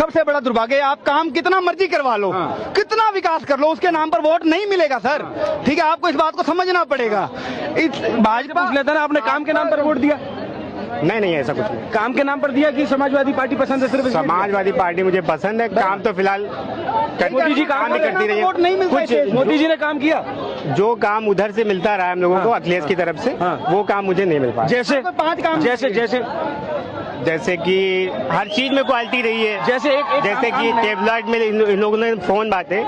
सबसे बड़ा दुर्भाग्य है, आप काम कितना मर्जी करवा लो, कितना विकास कर लो, उसके नाम पर वोट नहीं मिलेगा सर। ठीक है, आपको इस बात को समझना पड़ेगा। भाजपा लेता ना, आपने काम के नाम पर वोट दिया? नहीं, ऐसा कुछ नहीं। काम के नाम पर दिया कि समाजवादी पार्टी पसंद है? सिर्फ समाजवादी पार्टी मुझे पसंद है, काम तो फिलहाल मोदी जी काम नहीं करती रही, वोट नहीं मिलता है। मोदी जी ने काम किया, जो काम उधर से मिलता रहा हम लोगों को अखिलेश की तरफ से, वो काम मुझे नहीं मिल पाया। जैसे 5 काम, जैसे कि हर चीज में क्वालिटी रही है। जैसे कि टेबलेट में इन लोगों ने फोन बांटे,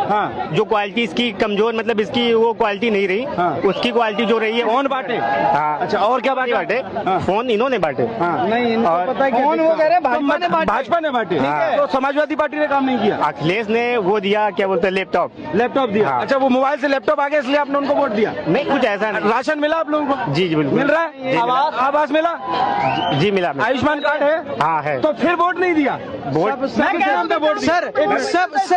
जो क्वालिटी इसकी कमजोर, मतलब इसकी वो क्वालिटी नहीं रही, उसकी क्वालिटी जो रही है फोन बांटे। हाँ, अच्छा, और क्या बांटे? फोन इन्होंने बांटे। नहीं, पता है फोन वो कह रहे भाजपा ने बांटे। तो समाजवादी पार्टी ने काम नहीं किया। अखिलेश ने वो दिया, क्या बोलते हैं, लैपटॉप दिया। अच्छा, वो मोबाइल से लैपटॉप आ गया इसलिए आपने उनको वोट दिया? नहीं, कुछ ऐसा नहीं। राशन मिला आप लोगों को? जी बिल्कुल मिल रहा है। आवास मिला? जी मिला। आयुष्मान कार्ड है? हाँ है। तो फिर वोट नहीं दिया? वोट सर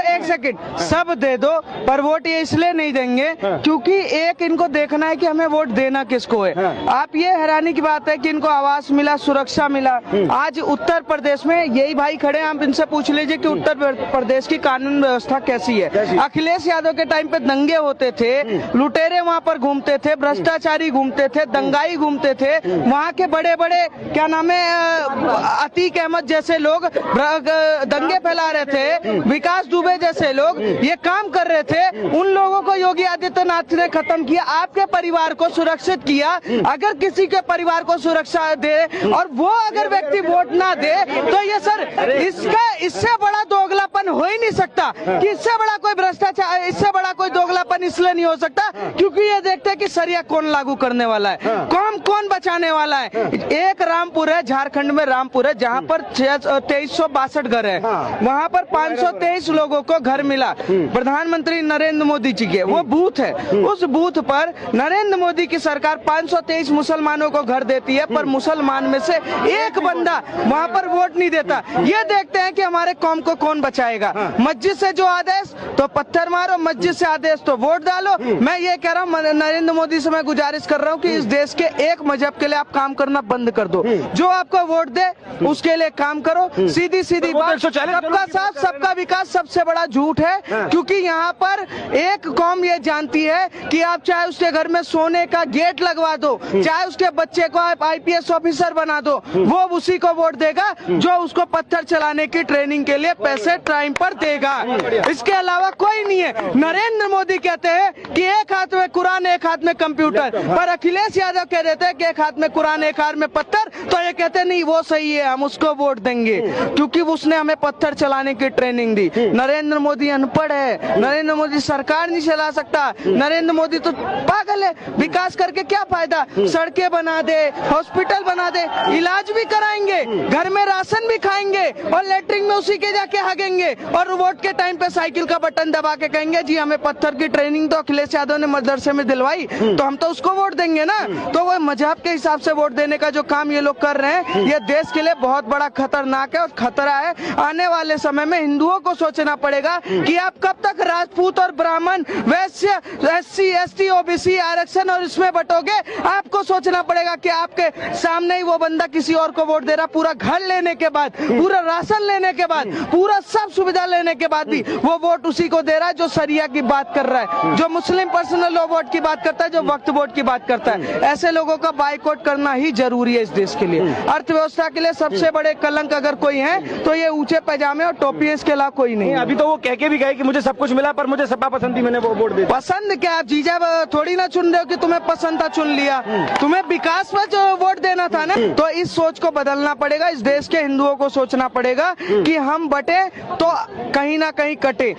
एक सेकंड, सब दे दो, पर वोट ये इसलिए नहीं देंगे क्योंकि एक इनको देखना है कि हमें वोट देना किसको है। आप ये हैरानी की बात है कि इनको आवास मिला, सुरक्षा मिला। आज उत्तर प्रदेश में यही भाई खड़े हैं, आप इनसे पूछ लीजिए कि उत्तर प्रदेश की कानून व्यवस्था कैसी है। अखिलेश यादव के टाइम पे दंगे होते थे, लुटेरे वहाँ पर घूमते थे, भ्रष्टाचारी घूमते थे, दंगाई घूमते थे, वहाँ के बड़े बड़े क्या नाम है अतीक अहमद जैसे लोग दंगे फैला रहे थे, विकास दुबे जैसे लोग ये काम कर रहे थे। उन लोगों को योगी आदित्यनाथ ने खत्म किया, आपके परिवार को सुरक्षित किया। अगर किसी के परिवार को सुरक्षा दे और वो अगर व्यक्ति वोट ना दे तो ये सर इससे बड़ा दोगलापन हो ही नहीं सकता कि इससे बड़ा कोई भ्रष्टाचार, इससे बड़ा कोई दोगलापन इसलिए नहीं हो सकता क्योंकि ये देखते हैं कि सरिया कौन लागू करने वाला है, कौन बचाने वाला है। एक रामपुर है, झारखंड में रामपुर है, जहाँ पर 2362 घर है, वहाँ पर 523 लोगों को घर मिला। प्रधानमंत्री नरेंद्र मोदी जी के वो बूथ है, उस बूथ पर नरेंद्र मोदी की सरकार 523 मुसलमानों को घर देती है, पर मुसलमान में से एक बंदा वहाँ पर वोट नहीं देता। ये देखते हैं कि हमारे कौम को कौन बचाएगा। मस्जिद से जो आदेश तो पत्थर मारो, मस्जिद से आदेश तो वोट डालो। मैं ये कह रहा हूँ, नरेंद्र मोदी से मैं गुजारिश कर रहा हूँ कि इस देश के एक मजहब के लिए आप काम करना बंद कर दो। जो आपको वोट दे उसके लिए काम करो। सीधी बात, सबका साथ सबका विकास सबसे बड़ा झूठ है, क्योंकि यहाँ पर एक कौम ये जानती है कि आप चाहे उसके घर में सोने का गेट लगवा दो, चाहे उसके बच्चे को आप IPS ऑफिसर बना दो, वो उसी को वोट देगा जो उसको पत्थर चलाने की ट्रेनिंग के लिए पैसे टाइम पर देगा। इसके अलावा कोई नहीं है। नरेंद्र मोदी कहते हैं कि एक हाथ में कुरान एक हाथ में कंप्यूटर, पर अखिलेश यादव कह देते हैं कि एक हाथ में कुरान एक हाथ में पत्थर। तो ये कहते नहीं वो सही है, हम उसको वोट देंगे क्योंकि उसने हमें पत्थर चलाने की ट्रेनिंग दी। नरेंद्र मोदी अनपढ़ है, नरेंद्र मोदी सरकार नहीं चला सकता, नरेंद्र मोदी तो पागल है। विकास करके क्या फायदा? सड़कें बना दे, हॉस्पिटल बना दे, इलाज भी कराएंगे, घर में राशन भी खाएंगे और लेटरिन में उसी के जाके हगेंगे, और वोट के टाइम पे साइकिल का बटन दबा के कहेंगे जी हमें पत्थर की ट्रेनिंग तो अखिलेश यादव ने मदरसे में दिलवाई, तो हम तो उसको वोट देंगे ना। तो वो मजहब के हिसाब से वोट देने का जो काम ये लोग कर रहे हैं, ये देश के लिए बहुत बड़ा खतरनाक है और खतरा है। आने वाले समय में हिंदुओं को सोचना पड़ेगा कि आप कब तक राजपूत और ब्राह्मण, वैश्य, SC ST OBC आरक्षण और इसमें बटोगे। आपको सोचना पड़ेगा कि आपके सामने ही वो बंदा किसी और को वोट दे रहा, पूरा घर लेने के बाद, पूरा राशन लेने के बाद, पूरा सब सुविधा लेने के बाद भी वो वोट उसी को दे रहा है जो सरिया की बात कर रहा है, जो मुस्लिम पर्सनल लॉ वोट की बात करता है, जो वक्फ वोट की बात करता है। ऐसे लोगों का बाइकआउट करना ही जरूरी है इस देश के लिए। अर्थव्यवस्था के लिए सबसे बड़े कलंक अगर कोई है तो ये ऊंचे पैजामे और टोपी, इसके अलावा कोई नहीं। अभी तो वो कह के भी गए कि मुझे सब कुछ मिला पर मुझे सपा पसंद थी, मैंने वो वोट दिया। पसंद क्या, आप जीजा थोड़ी ना चुन रहे हो कि तुम्हें पसंद था चुन लिया, तुम्हें विकास पर जो वोट देना था ना। तो इस सोच को बदलना पड़ेगा, इस देश के हिंदुओं को सोचना पड़ेगा कि हम बटे तो कहीं ना कहीं कटे।